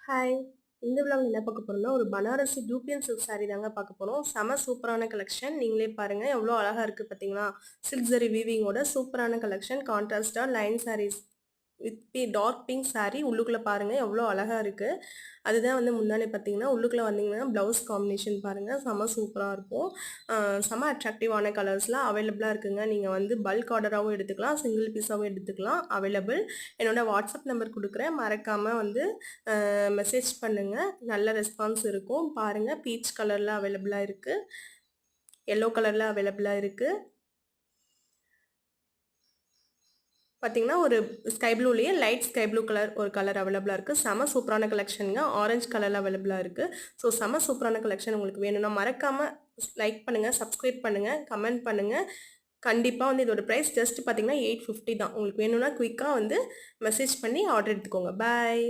Hi! இந்த விழாவில் என்ன பார்க்க போறோம்னா, ஒரு பனாரசி டூப்பியன் சில்க் சாரி தாங்க பார்க்க போறோம். செம சூப்பரான கலெக்ஷன். நீங்களே பாருங்க எவ்வளோ அழகா இருக்கு பார்த்தீங்களா? சில்க் ஜரி வீவிங்கோட சூப்பரான கலெக்ஷன். கான்ட்ராஸ்ட்டா line saris with dark pink sari. உள்ளுக்குள்ள பாருங்க எவ்வளோ அழகா இருக்கு. அதுதான் வந்து முந்தானை பார்த்தீங்கன்னா, உள்ளுக்குள்ள வந்தீங்கன்னா ப்ளவுஸ் காம்பினேஷன் பாருங்க. செம சூப்பரா இருக்கும். செம அட்ராக்டிவான கலர்ஸ்லாம் அவைலபிளா இருக்குங்க. நீங்க வந்து பல்க் ஆர்டராவும் எடுத்துக்கலாம், சிங்கிள் பீஸாவும் எடுத்துக்கலாம். அவைலபிள். என்னோட வாட்ஸ்அப் நம்பர் குடுக்குறேன். மறக்காம வந்து மெசேஜ் பண்ணுங்க. நல்ல ரெஸ்பான்ஸ் இருக்கும். பாருங்க பீச் கலர்ல அவைலபிளா இருக்கு. எல்லோ கலர்ல அவைலபிளா இருக்கு. பார்த்தீங்கன்னா, ஒரு ஸ்கை ப்ளூலயே லைட் ஸ்கை ப்ளூ கலர் ஒரு கலர் அவைலபிளா இருக்கு. செம சூப்பரான கலெக்ஷன்ங்க. ஆரஞ்சு கலர்ல அவைலபிளா இருக்கு. ஸோ செம சூப்பரான கலெக்ஷன் உங்களுக்கு வேணும்னா மறக்காம லைக் பண்ணுங்க, சப்ஸ்கிரைப் பண்ணுங்க, கமெண்ட் பண்ணுங்க. கண்டிப்பா வந்து இதோட பிரைஸ் ஜஸ்ட் பார்த்தீங்கன்னா 850 தான். உங்களுக்கு வேணும்னா குயிக்கா வந்து மெசேஜ் பண்ணி ஆர்டர் எடுத்துக்கோங்க. பாய்.